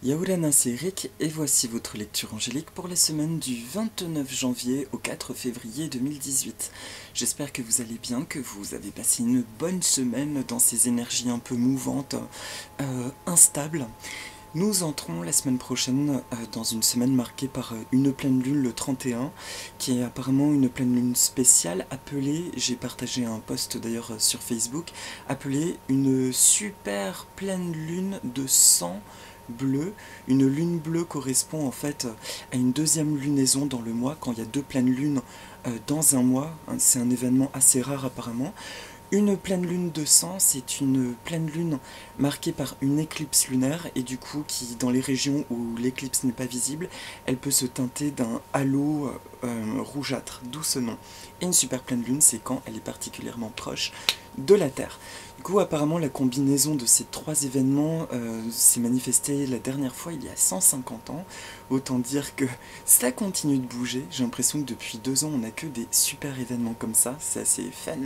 Yaoulana, c'est Eric et voici votre lecture angélique pour la semaine du 29 janvier au 4 février 2018. J'espère que vous allez bien, que vous avez passé une bonne semaine dans ces énergies un peu mouvantes, instables. Nous entrons la semaine prochaine dans une semaine marquée par une pleine lune le 31, qui est apparemment une pleine lune spéciale appelée, j'ai partagé un post d'ailleurs sur Facebook, appelée une super pleine lune de sang bleu. Une lune bleue correspond en fait à une deuxième lunaison dans le mois, quand il y a deux pleines lunes dans un mois. C'est un événement assez rare apparemment. Une pleine lune de sang, c'est une pleine lune marquée par une éclipse lunaire et du coup qui, dans les régions où l'éclipse n'est pas visible, elle peut se teinter d'un halo rougeâtre, d'où ce nom. Et une super pleine lune, c'est quand elle est particulièrement proche de la Terre. Du coup, apparemment, la combinaison de ces trois événements s'est manifestée la dernière fois il y a 150 ans. Autant dire que ça continue de bouger. J'ai l'impression que depuis 2 ans, on n'a que des super événements comme ça. C'est assez fun.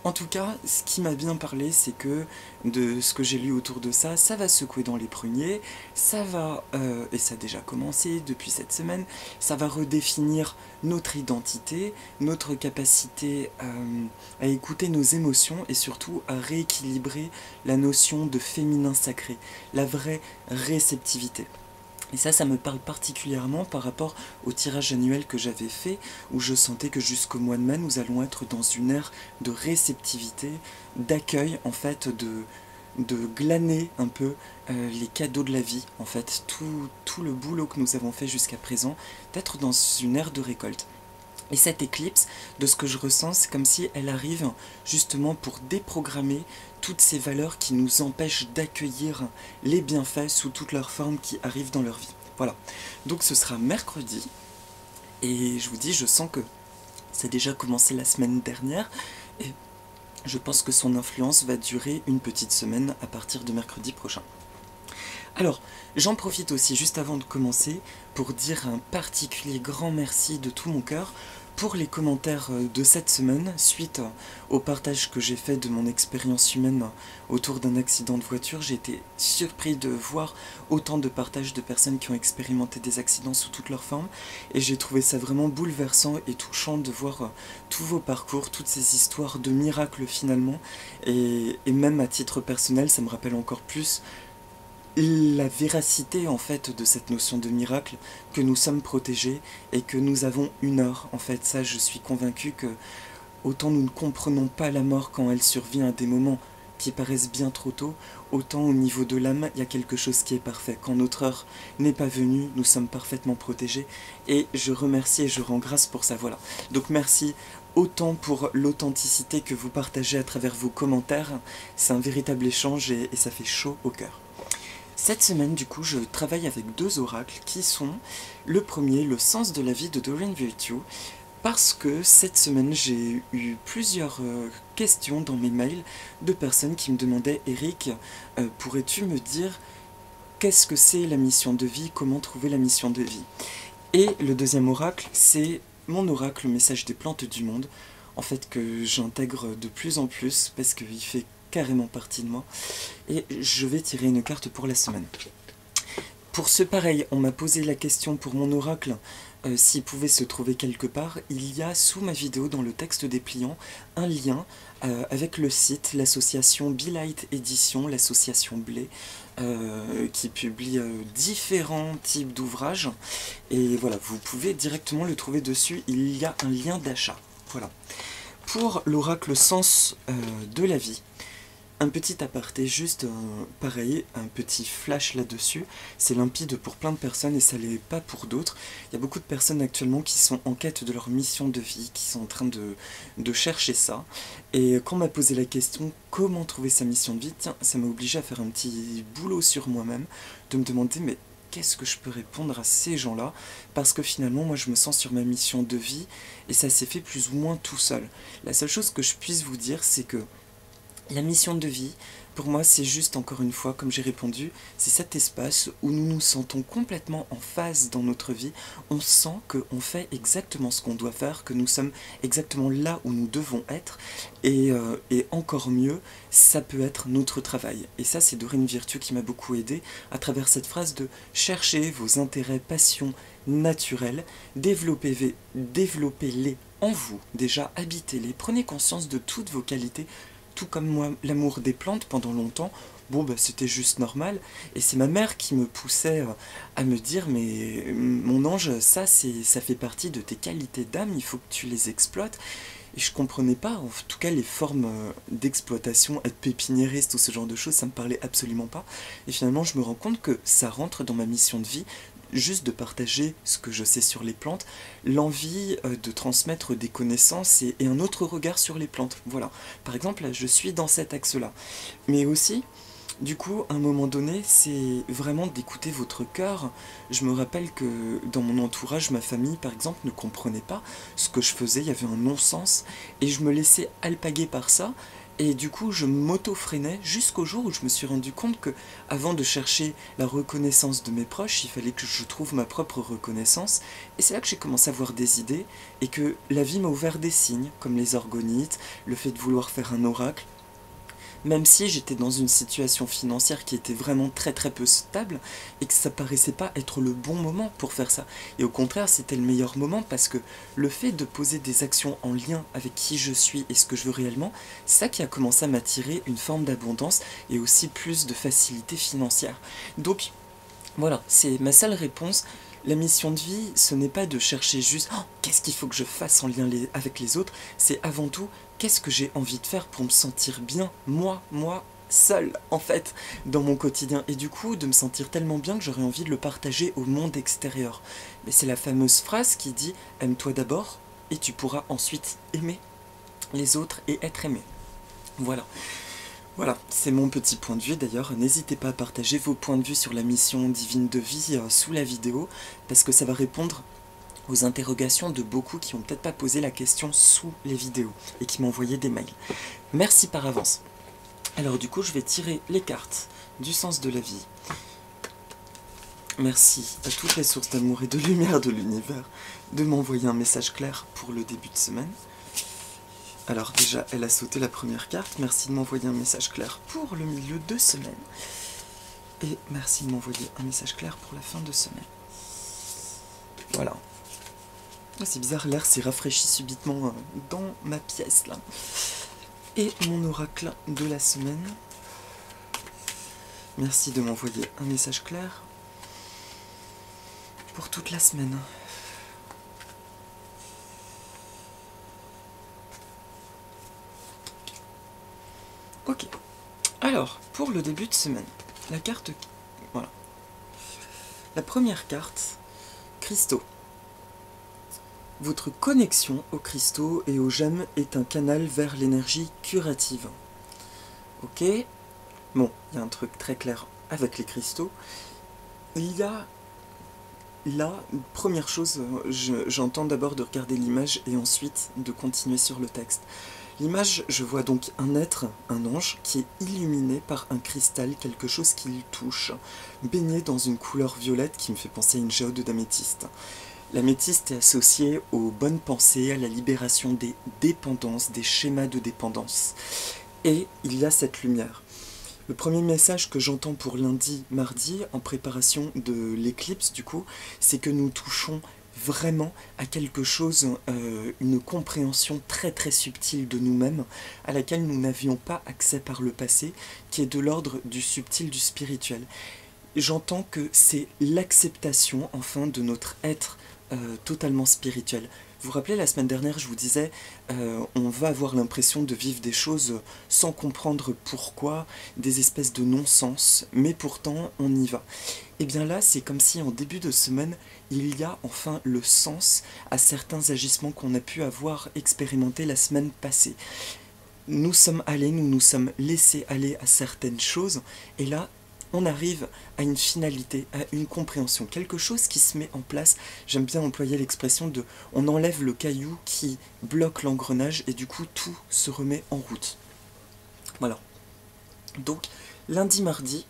En tout cas, ce qui m'a bien parlé, c'est que de ce que j'ai lu autour de ça, ça va secouer dans les pruniers, ça va, et ça a déjà commencé depuis cette semaine, ça va redéfinir notre identité, notre capacité à écouter nos émotions et surtout à rééquilibrer la notion de féminin sacré, la vraie réceptivité. Et ça me parle particulièrement par rapport au tirage annuel que j'avais fait, où je sentais que jusqu'au mois de mai, nous allons être dans une ère de réceptivité, d'accueil, en fait, de glaner un peu les cadeaux de la vie, en fait, tout le boulot que nous avons fait jusqu'à présent, d'être dans une ère de récolte. Et cette éclipse, de ce que je ressens, c'est comme si elle arrive justement pour déprogrammer toutes ces valeurs qui nous empêchent d'accueillir les bienfaits sous toutes leurs formes qui arrivent dans leur vie. Voilà. Donc ce sera mercredi. Et je vous dis, je sens que ça a déjà commencé la semaine dernière. Et je pense que son influence va durer une petite semaine à partir de mercredi prochain. Alors, j'en profite aussi juste avant de commencer pour dire un particulier grand merci de tout mon cœur pour les commentaires de cette semaine suite au partage que j'ai fait de mon expérience humaine autour d'un accident de voiture. J'ai été surpris de voir autant de partages de personnes qui ont expérimenté des accidents sous toutes leurs formes et j'ai trouvé ça vraiment bouleversant et touchant de voir tous vos parcours, toutes ces histoires de miracles finalement et même à titre personnel, ça me rappelle encore plus la véracité en fait de cette notion de miracle, que nous sommes protégés et que nous avons une heure. En fait, ça, je suis convaincu que autant nous ne comprenons pas la mort quand elle survient à des moments qui paraissent bien trop tôt, autant au niveau de l'âme, il y a quelque chose qui est parfait. Quand notre heure n'est pas venue, nous sommes parfaitement protégés et je remercie et je rends grâce pour ça. Voilà. Donc merci autant pour l'authenticité que vous partagez à travers vos commentaires. C'est un véritable échange et ça fait chaud au cœur. Cette semaine, du coup, je travaille avec deux oracles qui sont le premier, le sens de la vie de Doreen Virtue, parce que cette semaine, j'ai eu plusieurs questions dans mes mails de personnes qui me demandaient « Eric, pourrais-tu me dire qu'est-ce que c'est la mission de vie, comment trouver la mission de vie ?» Et le deuxième oracle, c'est mon oracle Message des plantes du monde, en fait que j'intègre de plus en plus parce qu'il fait carrément partie de moi. Et je vais tirer une carte pour la semaine. Pour ce pareil, on m'a posé la question pour mon oracle, s'il pouvait se trouver quelque part. Il y a sous ma vidéo, dans le texte dépliant, un lien avec le site, l'association Be-Light Édition, l'association Blé, qui publie différents types d'ouvrages. Et voilà, vous pouvez directement le trouver dessus, il y a un lien d'achat. Voilà. Pour l'oracle sens de la vie, un petit aparté, juste pareil, un petit flash là-dessus, c'est limpide pour plein de personnes et ça l'est pas pour d'autres. Il y a beaucoup de personnes actuellement qui sont en quête de leur mission de vie, qui sont en train de chercher ça. Et quand on m'a posé la question comment trouver sa mission de vie, tiens, ça m'a obligé à faire un petit boulot sur moi-même, de me demander mais qu'est-ce que je peux répondre à ces gens-là, parce que finalement moi je me sens sur ma mission de vie et ça s'est fait plus ou moins tout seul. La seule chose que je puisse vous dire c'est que la mission de vie, Pour moi, c'est juste, encore une fois, comme j'ai répondu, c'est cet espace où nous nous sentons complètement en phase dans notre vie. On sent qu'on fait exactement ce qu'on doit faire, que nous sommes exactement là où nous devons être. Et encore mieux, ça peut être notre travail. Et ça, c'est Dorine Virtue qui m'a beaucoup aidé à travers cette phrase de chercher vos intérêts, passions naturels, développez-les en vous, déjà habitez-les, prenez conscience de toutes vos qualités, tout comme moi, l'amour des plantes pendant longtemps, bon bah c'était juste normal, et c'est ma mère qui me poussait à me dire mais mon ange, ça fait partie de tes qualités d'âme, il faut que tu les exploites, et je comprenais pas, en tout cas les formes d'exploitation, être pépiniériste ou ce genre de choses, ça me parlait absolument pas, et finalement je me rends compte que ça rentre dans ma mission de vie, juste de partager ce que je sais sur les plantes, l'envie de transmettre des connaissances et un autre regard sur les plantes. Voilà, par exemple, je suis dans cet axe-là. Mais aussi, du coup, à un moment donné, c'est vraiment d'écouter votre cœur. Je me rappelle que dans mon entourage, ma famille, par exemple, ne comprenait pas ce que je faisais, il y avait un non-sens, et je me laissais alpaguer par ça, et du coup, je m'auto-freinais jusqu'au jour où je me suis rendu compte que, avant de chercher la reconnaissance de mes proches, il fallait que je trouve ma propre reconnaissance. Et c'est là que j'ai commencé à avoir des idées, et que la vie m'a ouvert des signes, comme les orgonites, le fait de vouloir faire un oracle. Même si j'étais dans une situation financière qui était vraiment très très peu stable et que ça paraissait pas être le bon moment pour faire ça. Et au contraire, c'était le meilleur moment parce que le fait de poser des actions en lien avec qui je suis et ce que je veux réellement, c'est ça qui a commencé à m'attirer une forme d'abondance et aussi plus de facilité financière. Donc voilà, c'est ma seule réponse. La mission de vie, ce n'est pas de chercher juste oh, qu'est-ce qu'il faut que je fasse en lien avec les autres, c'est avant tout qu'est-ce que j'ai envie de faire pour me sentir bien, moi, seul, en fait, dans mon quotidien. Et du coup, de me sentir tellement bien que j'aurais envie de le partager au monde extérieur. Mais c'est la fameuse phrase qui dit aime-toi d'abord et tu pourras ensuite aimer les autres et être aimé. Voilà. Voilà, c'est mon petit point de vue d'ailleurs. N'hésitez pas à partager vos points de vue sur la mission divine de vie sous la vidéo, parce que ça va répondre aux interrogations de beaucoup qui n'ont peut-être pas posé la question sous les vidéos et qui m'ont envoyé des mails. Merci par avance. Alors du coup, je vais tirer les cartes du sens de la vie. Merci à toutes les sources d'amour et de lumière de l'univers de m'envoyer un message clair pour le début de semaine. Alors déjà, elle a sauté la première carte. Merci de m'envoyer un message clair pour le milieu de semaine. Et merci de m'envoyer un message clair pour la fin de semaine. Voilà. C'est bizarre, l'air s'est rafraîchi subitement dans ma pièce là. Et mon oracle de la semaine. Merci de m'envoyer un message clair pour toute la semaine. Ok, alors, pour le début de semaine, la carte... Voilà. La première carte, cristaux. Votre connexion aux cristaux et aux gemmes est un canal vers l'énergie curative. Ok. Bon, il y a un truc très clair avec les cristaux. Il y a... Là, première chose, j'entends d'abord de regarder l'image et ensuite de continuer sur le texte. L'image, je vois donc un être, un ange, qui est illuminé par un cristal, quelque chose qui le touche, baigné dans une couleur violette qui me fait penser à une géode d'améthyste. L'améthyste est associée aux bonnes pensées, à la libération des dépendances, des schémas de dépendance. Et il y a cette lumière. Le premier message que j'entends pour lundi, mardi, en préparation de l'éclipse du coup, c'est que nous touchons vraiment à quelque chose, une compréhension très très subtile de nous-mêmes, à laquelle nous n'avions pas accès par le passé, qui est de l'ordre du subtil, du spirituel. J'entends que c'est l'acceptation, enfin, de notre être totalement spirituel. Vous vous rappelez, la semaine dernière, je vous disais, on va avoir l'impression de vivre des choses sans comprendre pourquoi, des espèces de non-sens, mais pourtant, on y va. Et bien là, c'est comme si en début de semaine, il y a enfin le sens à certains agissements qu'on a pu avoir expérimentés la semaine passée. Nous sommes allés, nous nous sommes laissés aller à certaines choses, et là, on arrive à une finalité, à une compréhension, quelque chose qui se met en place. J'aime bien employer l'expression de « on enlève le caillou qui bloque l'engrenage et du coup tout se remet en route ». Voilà. Donc lundi, mardi,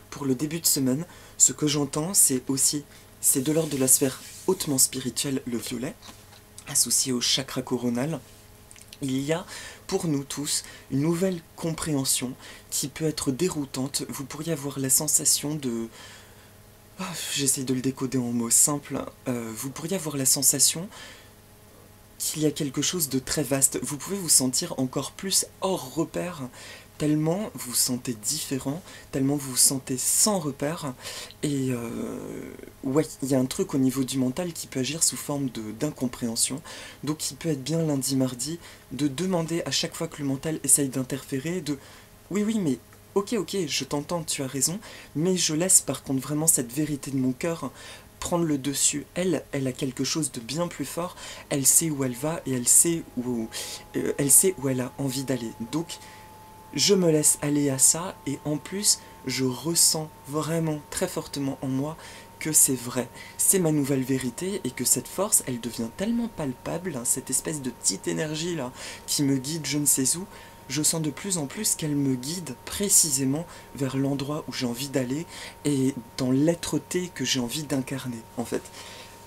pour le début de semaine, ce que j'entends, c'est de l'ordre de la sphère hautement spirituelle, le violet, associé au chakra coronal. Il y a pour nous tous une nouvelle compréhension qui peut être déroutante. Vous pourriez avoir la sensation de... j'essaie de le décoder en mots simples. Vous pourriez avoir la sensation qu'il y a quelque chose de très vaste. Vous pouvez vous sentir encore plus hors repère, tellement vous vous sentez différent, tellement vous vous sentez sans repère. Et ouais, il y a un truc au niveau du mental qui peut agir sous forme d'incompréhension. Donc il peut être bien lundi, mardi, de demander à chaque fois que le mental essaye d'interférer, de oui, oui, mais ok, ok, je t'entends, tu as raison, mais je laisse par contre vraiment cette vérité de mon cœur prendre le dessus. Elle a quelque chose de bien plus fort, elle sait où elle va et elle sait où elle a envie d'aller. Donc, je me laisse aller à ça et en plus, je ressens vraiment très fortement en moi que c'est vrai, c'est ma nouvelle vérité et que cette force, elle devient tellement palpable, hein, cette espèce de petite énergie là qui me guide je ne sais où, je sens de plus en plus qu'elle me guide précisément vers l'endroit où j'ai envie d'aller et dans l'être-té que j'ai envie d'incarner en fait.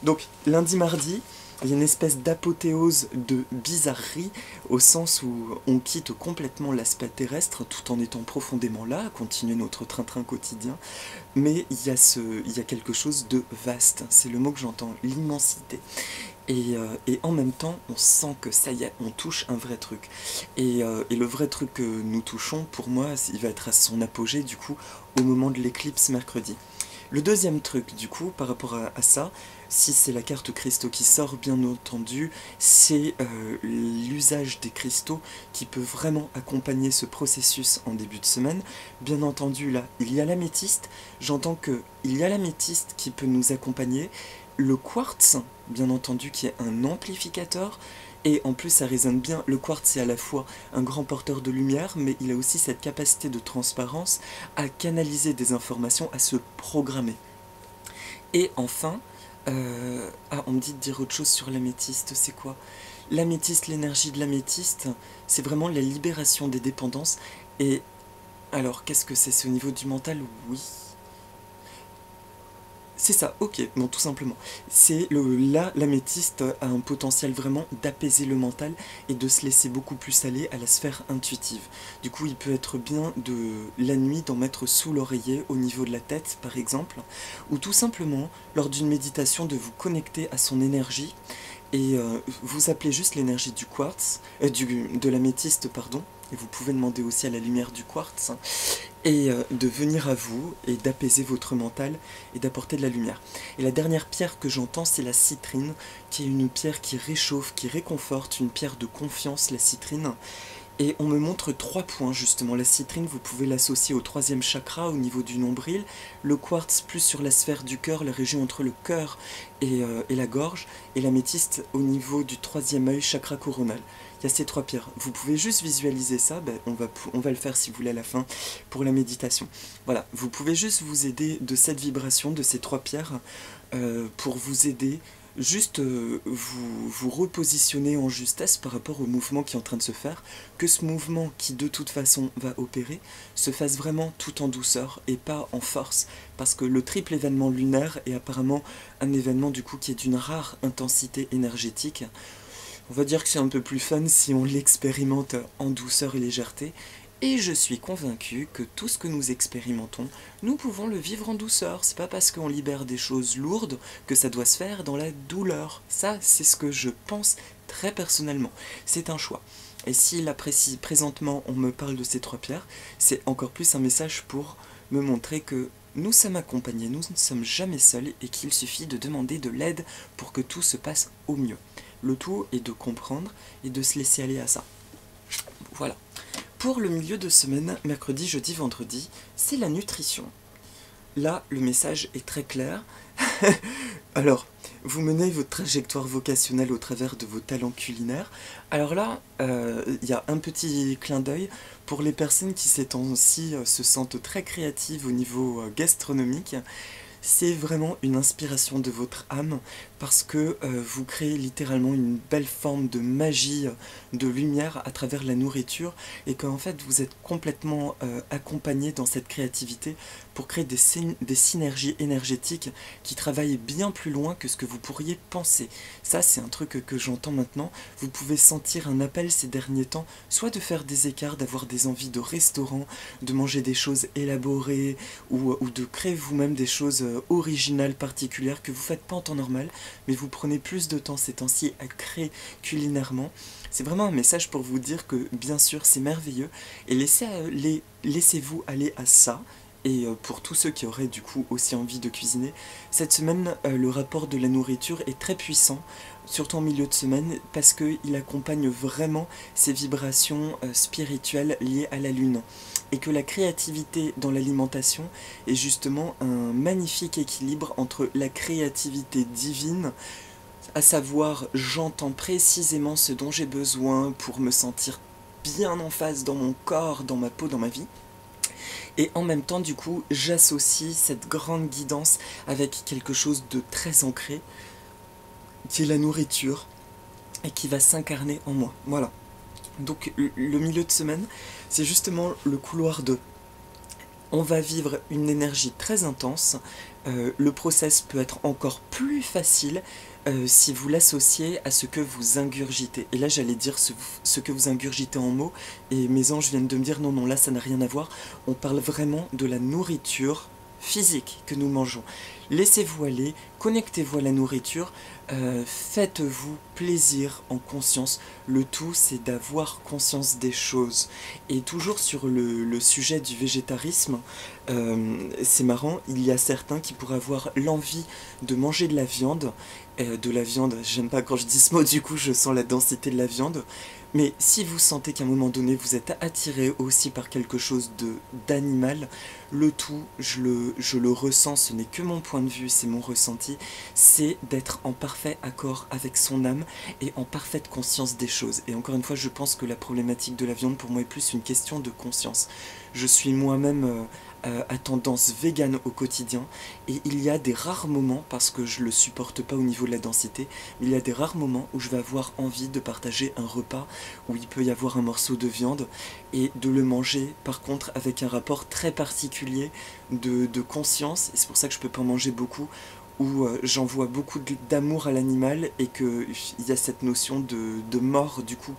Donc lundi, mardi, il y a une espèce d'apothéose de bizarrerie au sens où on quitte complètement l'aspect terrestre tout en étant profondément là, à continuer notre train-train quotidien, mais il y a quelque chose de vaste, c'est le mot que j'entends, l'immensité. Et en même temps, on sent que ça y est, on touche un vrai truc. Et le vrai truc que nous touchons, pour moi, il va être à son apogée, du coup, au moment de l'éclipse mercredi. Le deuxième truc, du coup, par rapport à ça, si c'est la carte cristaux qui sort, bien entendu, c'est l'usage des cristaux qui peut vraiment accompagner ce processus en début de semaine. Bien entendu, là, il y a l'améthyste. J'entends qu'il y a l'améthyste qui peut nous accompagner. Le quartz, bien entendu, qui est un amplificateur. Et en plus, ça résonne bien. Le quartz, c'est à la fois un grand porteur de lumière, mais il a aussi cette capacité de transparence à canaliser des informations, à se programmer. Et enfin, on me dit de dire autre chose sur l'améthyste, c'est quoi? L'améthyste, l'énergie de l'améthyste, c'est vraiment la libération des dépendances. Et alors, qu'est-ce que c'est au niveau du mental? Oui. C'est ça, ok, bon tout simplement. Là, l'améthyste a un potentiel vraiment d'apaiser le mental et de se laisser beaucoup plus aller à la sphère intuitive. Du coup, il peut être bien de la nuit d'en mettre sous l'oreiller au niveau de la tête, par exemple, ou tout simplement, lors d'une méditation, de vous connecter à son énergie et vous appelez juste l'énergie du quartz, de l'améthyste, pardon, et vous pouvez demander aussi à la lumière du quartz, et de venir à vous et d'apaiser votre mental et d'apporter de la lumière. Et la dernière pierre que j'entends, c'est la citrine, qui est une pierre qui réchauffe, qui réconforte, une pierre de confiance, la citrine. Et on me montre 3 points justement. La citrine, vous pouvez l'associer au 3e chakra, au niveau du nombril. Le quartz plus sur la sphère du cœur, la région entre le cœur et la gorge. Et l'améthyste au niveau du 3e œil, chakra coronal. Il y a ces 3 pierres. Vous pouvez juste visualiser ça, on va le faire si vous voulez à la fin pour la méditation. Voilà, vous pouvez juste vous aider de cette vibration, de ces 3 pierres, pour vous aider. Juste vous repositionner en justesse par rapport au mouvement qui est en train de se faire, que ce mouvement qui de toute façon va opérer se fasse vraiment tout en douceur et pas en force, parce que le triple événement lunaire est apparemment un événement du coup qui est d'une rare intensité énergétique. On va dire que c'est un peu plus fun si on l'expérimente en douceur et légèreté, et je suis convaincu que tout ce que nous expérimentons, nous pouvons le vivre en douceur. C'est pas parce qu'on libère des choses lourdes que ça doit se faire dans la douleur. Ça, c'est ce que je pense très personnellement. C'est un choix. Et si là, présentement, on me parle de ces 3 pierres, c'est encore plus un message pour me montrer que nous sommes accompagnés, nous ne sommes jamais seuls et qu'il suffit de demander de l'aide pour que tout se passe au mieux. Le tout est de comprendre et de se laisser aller à ça. Voilà. Pour le milieu de semaine, mercredi, jeudi, vendredi, c'est la nutrition. Là, le message est très clair. Alors, vous menez votre trajectoire vocationnelle au travers de vos talents culinaires. Alors là, il y a un petit clin d'œil pour les personnes qui ces temps-ci se sentent très créatives au niveau gastronomique. c'est vraiment une inspiration de votre âme parce que vous créez littéralement une belle forme de magie, de lumière à travers la nourriture et qu'en fait vous êtes complètement accompagné dans cette créativité pour créer des synergies énergétiques qui travaillent bien plus loin que ce que vous pourriez penser. Ça, c'est un truc que j'entends maintenant. Vous pouvez sentir un appel ces derniers temps, soit de faire des écarts, d'avoir des envies de restaurant, de manger des choses élaborées ou de créer vous-même des choses originales, particulières que vous faites pas en temps normal, mais vous prenez plus de temps ces temps-ci à créer culinairement. C'est vraiment un message pour vous dire que bien sûr c'est merveilleux et laissez-vous aller à ça. Et pour tous ceux qui auraient du coup aussi envie de cuisiner, cette semaine le rapport de la nourriture est très puissant, surtout en milieu de semaine, parce qu'il accompagne vraiment ces vibrations spirituelles liées à la lune. Et que la créativité dans l'alimentation est justement un magnifique équilibre entre la créativité divine, à savoir j'entends précisément ce dont j'ai besoin pour me sentir bien en phase dans mon corps, dans ma peau, dans ma vie. Et en même temps, du coup, j'associe cette grande guidance avec quelque chose de très ancré, qui est la nourriture, et qui va s'incarner en moi. Voilà. Donc le milieu de semaine, c'est justement le couloir de... On va vivre une énergie très intense, le process peut être encore plus facile si vous l'associez à ce que vous ingurgitez. Et là j'allais dire ce que vous ingurgitez en mots, et mes anges viennent de me dire non, non, là ça n'a rien à voir, on parle vraiment de la nourriture physique que nous mangeons. Laissez-vous aller, connectez-vous à la nourriture, faites-vous plaisir en conscience. Le tout, c'est d'avoir conscience des choses. Et toujours sur le sujet du végétarisme, c'est marrant, il y a certains qui pourraient avoir l'envie de manger de la viande. J'aime pas quand je dis ce mot, du coup je sens la densité de la viande. Mais si vous sentez qu'à un moment donné vous êtes attiré aussi par quelque chose d'animal, le tout, je le ressens, ce n'est que mon point de vue, c'est mon ressenti, c'est d'être en parfait accord avec son âme et en parfaite conscience des choses. Et encore une fois, je pense que la problématique de la viande pour moi est plus une question de conscience. Je suis moi-même à tendance végane au quotidien et il y a des rares moments, parce que je le supporte pas au niveau de la densité, mais il y a des rares moments où je vais avoir envie de partager un repas où il peut y avoir un morceau de viande et de le manger par contre avec un rapport très particulier de conscience, et c'est pour ça que je peux pas en manger beaucoup, où j'envoie beaucoup d'amour à l'animal et qu'il y a cette notion de mort du coup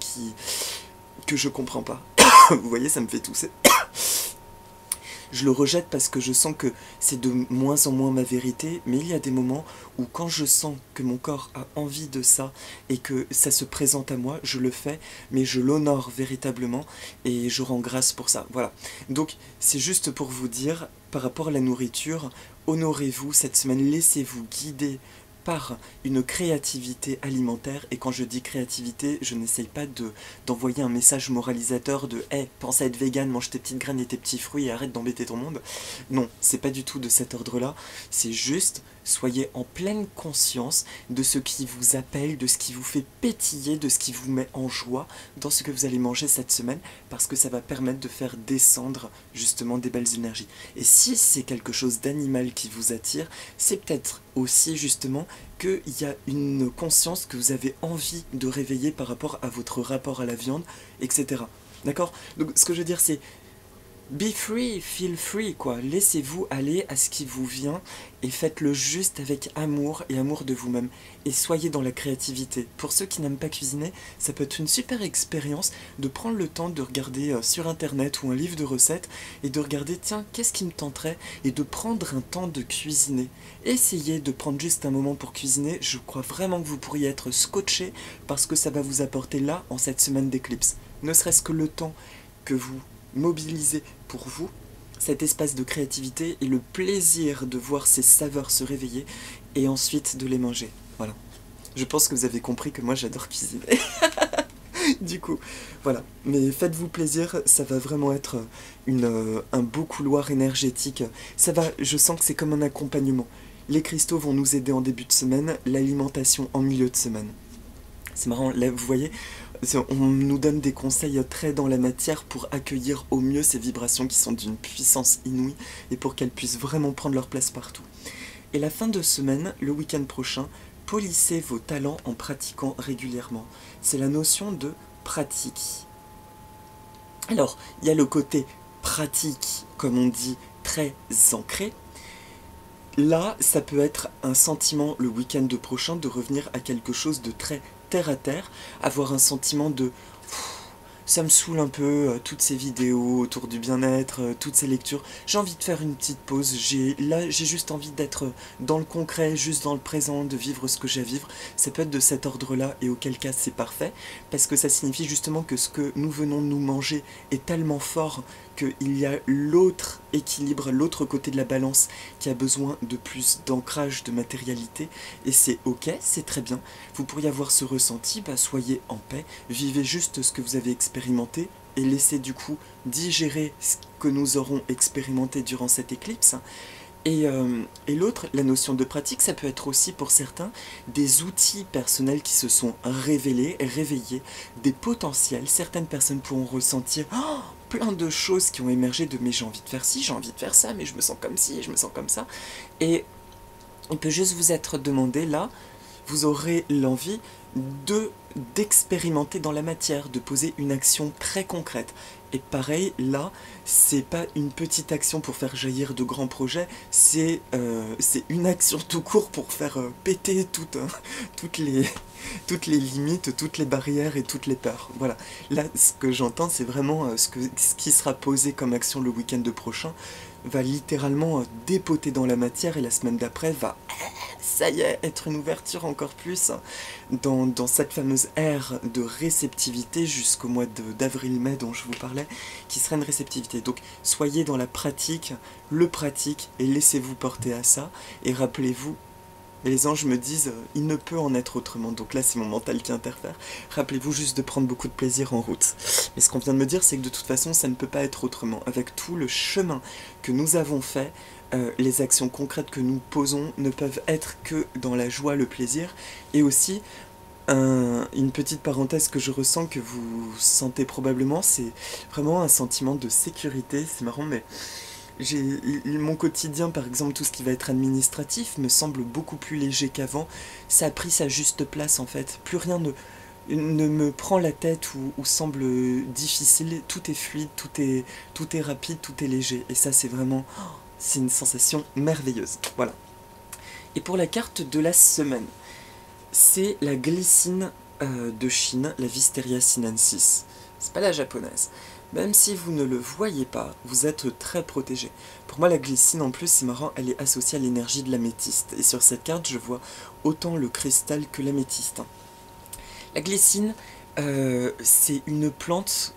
que je comprends pas. Vous voyez, ça me fait tousser. Je le rejette parce que je sens que c'est de moins en moins ma vérité, mais il y a des moments où quand je sens que mon corps a envie de ça et que ça se présente à moi, je le fais, mais je l'honore véritablement et je rends grâce pour ça. Voilà. Donc c'est juste pour vous dire, par rapport à la nourriture, honorez-vous cette semaine, laissez-vous guider par une créativité alimentaire, et quand je dis créativité, je n'essaye pas d'envoyer un message moralisateur de hey, pense à être vegan, mange tes petites graines et tes petits fruits et arrête d'embêter ton monde. Non, c'est pas du tout de cet ordre-là, c'est juste soyez en pleine conscience de ce qui vous appelle, de ce qui vous fait pétiller, de ce qui vous met en joie dans ce que vous allez manger cette semaine, parce que ça va permettre de faire descendre justement des belles énergies. Et si c'est quelque chose d'animal qui vous attire, c'est peut-être aussi justement qu'il y a une conscience que vous avez envie de réveiller par rapport à votre rapport à la viande, etc. D'accord? Donc ce que je veux dire c'est be free, feel free, quoi. Laissez-vous aller à ce qui vous vient et faites-le juste avec amour et amour de vous-même. Et soyez dans la créativité. Pour ceux qui n'aiment pas cuisiner, ça peut être une super expérience de prendre le temps de regarder sur internet ou un livre de recettes et de regarder, tiens, qu'est-ce qui me tenterait, et de prendre un temps de cuisiner. Essayez de prendre juste un moment pour cuisiner. Je crois vraiment que vous pourriez être scotché parce que ça va vous apporter là, en cette semaine d'éclipse. Ne serait-ce que le temps que vous mobiliser pour vous cet espace de créativité et le plaisir de voir ces saveurs se réveiller et ensuite de les manger. Voilà. Je pense que vous avez compris que moi j'adore cuisiner. Du coup, voilà. Mais faites-vous plaisir, ça va vraiment être un beau couloir énergétique. Ça va, je sens que c'est comme un accompagnement. Les cristaux vont nous aider en début de semaine, l'alimentation en milieu de semaine. C'est marrant, là vous voyez, on nous donne des conseils très dans la matière pour accueillir au mieux ces vibrations qui sont d'une puissance inouïe et pour qu'elles puissent vraiment prendre leur place partout. Et la fin de semaine, le week-end prochain, polissez vos talents en pratiquant régulièrement. C'est la notion de pratique. Alors, il y a le côté pratique, comme on dit, très ancré. Là, ça peut être un sentiment le week-end prochain de revenir à quelque chose de très terre à terre, avoir un sentiment de ça me saoule un peu, toutes ces vidéos autour du bien-être, toutes ces lectures. J'ai envie de faire une petite pause. Là, j'ai juste envie d'être dans le concret, juste dans le présent, de vivre ce que j'ai à vivre. Ça peut être de cet ordre-là, et auquel cas c'est parfait, parce que ça signifie justement que ce que nous venons de nous manger est tellement fort qu'il y a l'autre équilibre, l'autre côté de la balance qui a besoin de plus d'ancrage, de matérialité, et c'est ok, c'est très bien. Vous pourriez avoir ce ressenti, soyez en paix, vivez juste ce que vous avez expérimenté, et laissez du coup digérer ce que nous aurons expérimenté durant cette éclipse. Et l'autre, la notion de pratique, ça peut être aussi pour certains des outils personnels qui se sont révélés, réveillés, des potentiels. Certaines personnes pourront ressentir plein de choses qui ont émergé de mais j'ai envie de faire ci, j'ai envie de faire ça, mais je me sens comme ci, je me sens comme ça. Et il peut juste vous être demandé là, vous aurez l'envie d'expérimenter dans la matière, de poser une action très concrète. Et pareil, là, c'est pas une petite action pour faire jaillir de grands projets, c'est une action tout court pour faire péter toutes les limites, toutes les barrières et toutes les peurs. Voilà. Là, ce que j'entends, c'est vraiment ce qui sera posé comme action le week-end prochain va littéralement dépoter dans la matière, et la semaine d'après va, ça y est, être une ouverture encore plus dans cette fameuse ère de réceptivité jusqu'au mois d'avril-mai dont je vous parlais, qui serait une réceptivité. Donc soyez dans la pratique, le pratique, et laissez-vous porter à ça, et rappelez-vous, et les anges me disent, il ne peut en être autrement, donc là c'est mon mental qui interfère, rappelez-vous juste de prendre beaucoup de plaisir en route. Mais ce qu'on vient de me dire, c'est que de toute façon ça ne peut pas être autrement, avec tout le chemin que nous avons fait, les actions concrètes que nous posons ne peuvent être que dans la joie, le plaisir, et aussi une petite parenthèse que je ressens, que vous sentez probablement, c'est vraiment un sentiment de sécurité. C'est marrant, mais mon quotidien, par exemple, tout ce qui va être administratif, me semble beaucoup plus léger qu'avant. Ça a pris sa juste place en fait. Plus rien ne me prend la tête ou semble difficile. Tout est fluide, tout est rapide, tout est léger. Et ça, c'est vraiment... c'est une sensation merveilleuse. Voilà. Et pour la carte de la semaine, c'est la glycine de Chine, la Wisteria sinensis. C'est pas la japonaise. Même si vous ne le voyez pas, vous êtes très protégé. Pour moi, la glycine, en plus, c'est marrant, elle est associée à l'énergie de l'améthyste. Et sur cette carte, je vois autant le cristal que l'améthyste. La glycine, c'est une plante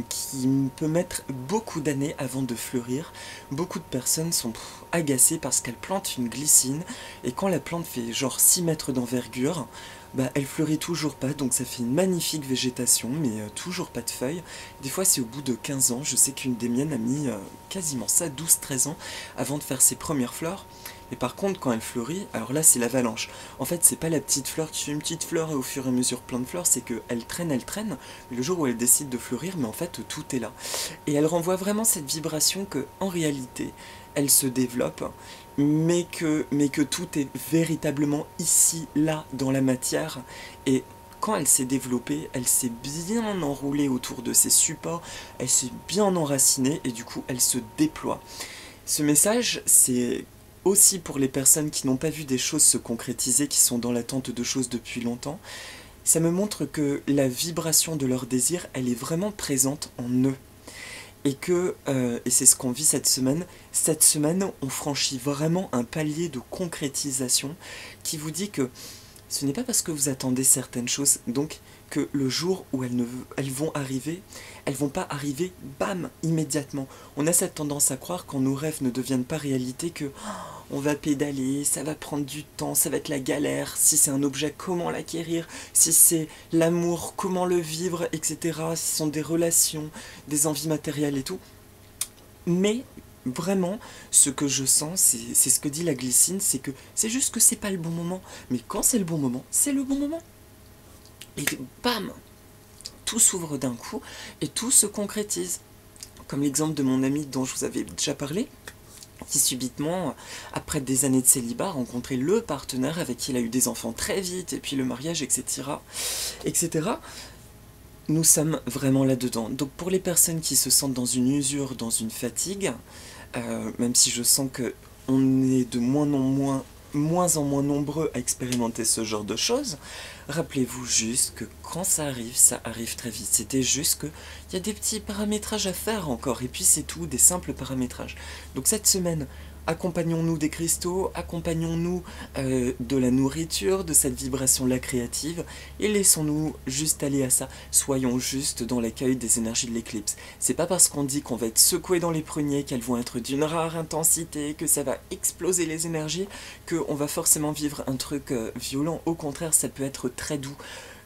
qui peut mettre beaucoup d'années avant de fleurir. Beaucoup de personnes sont agacées parce qu'elles plantent une glycine, et quand la plante fait genre 6 mètres d'envergure, elle fleurit toujours pas, donc ça fait une magnifique végétation, mais toujours pas de feuilles. Des fois c'est au bout de 15 ans, je sais qu'une des miennes a mis quasiment ça, 12-13 ans, avant de faire ses premières fleurs. Et par contre, quand elle fleurit, alors là c'est l'avalanche. En fait, c'est pas la petite fleur qui fait une petite fleur et au fur et à mesure plein de fleurs, c'est qu'elle traîne, le jour où elle décide de fleurir, mais en fait tout est là. Et elle renvoie vraiment cette vibration que, en réalité, elle se développe, mais que tout est véritablement ici, là, dans la matière. Et quand elle s'est développée, elle s'est bien enroulée autour de ses supports, elle s'est bien enracinée, et du coup elle se déploie. Ce message, c'est aussi pour les personnes qui n'ont pas vu des choses se concrétiser, qui sont dans l'attente de choses depuis longtemps. Ça me montre que la vibration de leur désir, elle est vraiment présente en eux. Et et c'est ce qu'on vit cette semaine, on franchit vraiment un palier de concrétisation qui vous dit que ce n'est pas parce que vous attendez certaines choses, donc que le jour où elles vont arriver, elles vont pas arriver, bam, immédiatement. On a cette tendance à croire quand nos rêves ne deviennent pas réalité que on va pédaler, ça va prendre du temps, ça va être la galère, si c'est un objet, comment l'acquérir, si c'est l'amour, comment le vivre, etc. Si ce sont des relations, des envies matérielles et tout. Mais vraiment, ce que je sens, c'est ce que dit la glycine, c'est que c'est juste que c'est pas le bon moment. Mais quand c'est le bon moment, c'est le bon moment. Et bam, tout s'ouvre d'un coup et tout se concrétise. Comme l'exemple de mon ami dont je vous avais déjà parlé, qui subitement, après des années de célibat, a rencontré le partenaire avec qui il a eu des enfants très vite, et puis le mariage, etc. etc. Nous sommes vraiment là-dedans. Donc pour les personnes qui se sentent dans une usure, dans une fatigue, même si je sens que on est de moins en moins nombreux à expérimenter ce genre de choses, rappelez-vous juste que quand ça arrive très vite. C'était juste qu'il y a des petits paramétrages à faire encore, et puis c'est tout, des simples paramétrages. Donc cette semaine, accompagnons-nous des cristaux, accompagnons-nous de la nourriture, de cette vibration-là créative, et laissons-nous juste aller à ça. Soyons juste dans l'accueil des énergies de l'éclipse. C'est pas parce qu'on dit qu'on va être secoué dans les pruniers, qu'elles vont être d'une rare intensité, que ça va exploser les énergies, qu'on va forcément vivre un truc violent. Au contraire, ça peut être très doux.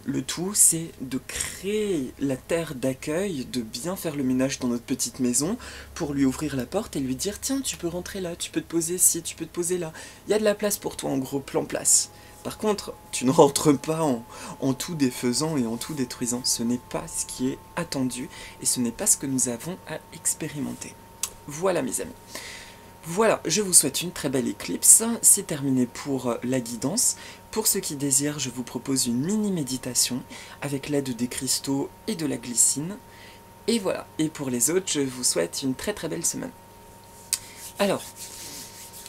Le tout, c'est de créer la terre d'accueil, de bien faire le ménage dans notre petite maison pour lui ouvrir la porte et lui dire « Tiens, tu peux rentrer là, tu peux te poser ici, tu peux te poser là. Il y a de la place pour toi, en gros, plan place. » Par contre, tu ne rentres pas en tout défaisant et en tout détruisant. Ce n'est pas ce qui est attendu et ce n'est pas ce que nous avons à expérimenter. Voilà, mes amis. Voilà, je vous souhaite une très belle éclipse. C'est terminé pour la guidance. Pour ceux qui désirent, je vous propose une mini-méditation avec l'aide des cristaux et de la glycine. Et voilà, et pour les autres, je vous souhaite une très très belle semaine. Alors,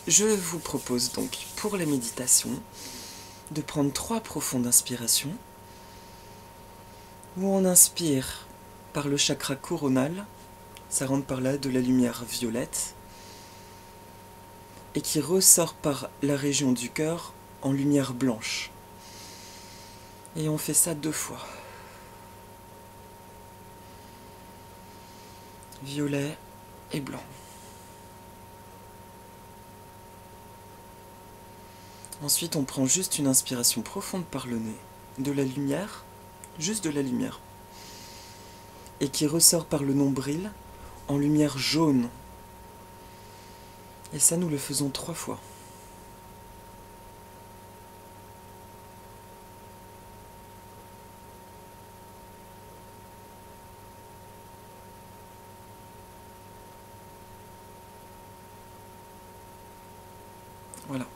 je vous propose donc pour la méditation de prendre 3 profondes inspirations où on inspire par le chakra coronal, ça rentre par là de la lumière violette, et qui ressort par la région du cœur en lumière blanche. Et on fait ça 2 fois. Violet et blanc. Ensuite, on prend juste une inspiration profonde par le nez, de la lumière, juste de la lumière, et qui ressort par le nombril en lumière jaune. Et ça, nous le faisons 3 fois. Voilà.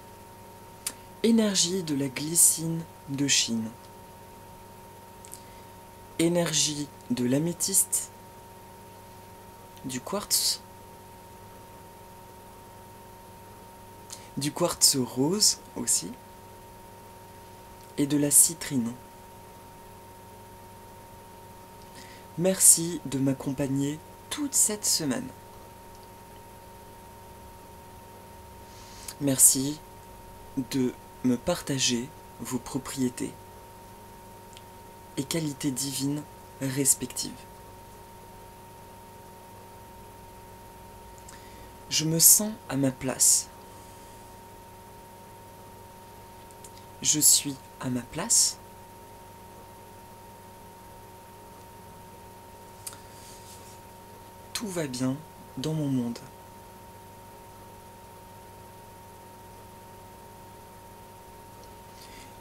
Énergie de la glycine de Chine. Énergie de l'améthyste, du quartz rose aussi, et de la citrine. Merci de m'accompagner toute cette semaine. Merci de me partager vos propriétés et qualités divines respectives. Je me sens à ma place. Je suis à ma place. Tout va bien dans mon monde.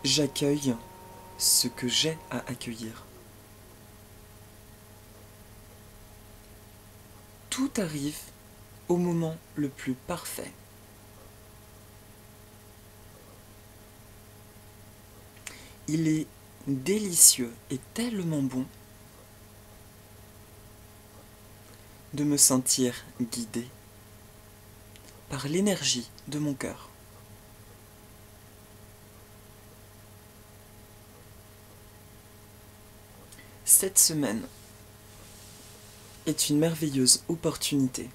J'accueille ce que j'ai à accueillir. Tout arrive au moment le plus parfait. Il est délicieux et tellement bon de me sentir guidé par l'énergie de mon cœur. Cette semaine est une merveilleuse opportunité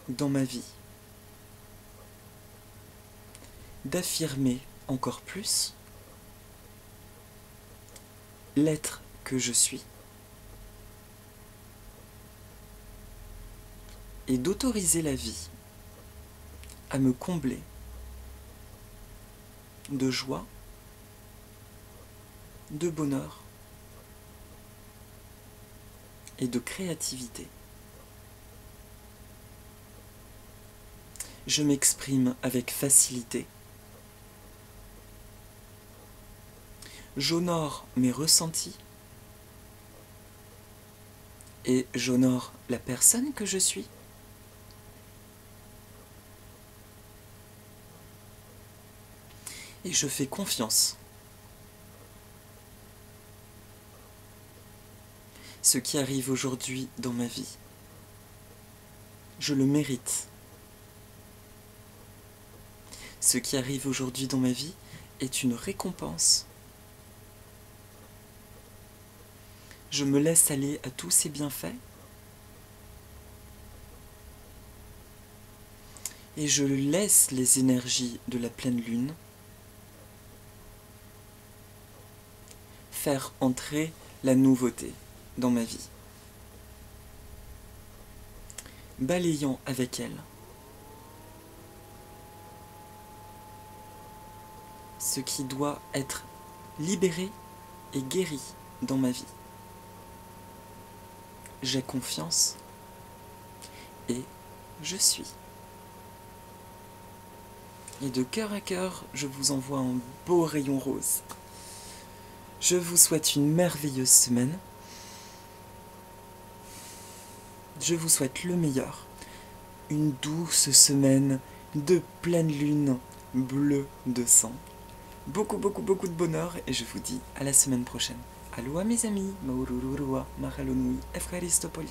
dans ma vie d'affirmer encore plus l'être que je suis et d'autoriser la vie à me combler de joie, de bonheur et de créativité. Je m'exprime avec facilité. J'honore mes ressentis et j'honore la personne que je suis. Et je fais confiance. Ce qui arrive aujourd'hui dans ma vie, je le mérite. Ce qui arrive aujourd'hui dans ma vie est une récompense. Je me laisse aller à tous ces bienfaits et je laisse les énergies de la pleine lune faire entrer la nouveauté dans ma vie, balayant avec elle ce qui doit être libéré et guéri dans ma vie. J'ai confiance et je suis. Et de cœur à cœur, je vous envoie un beau rayon rose. Je vous souhaite une merveilleuse semaine. Je vous souhaite le meilleur. Une douce semaine de pleine lune bleue de sang. Beaucoup de bonheur et je vous dis à la semaine prochaine. Aloha mes amis, maurururua, mahalonui, efkaristopoli.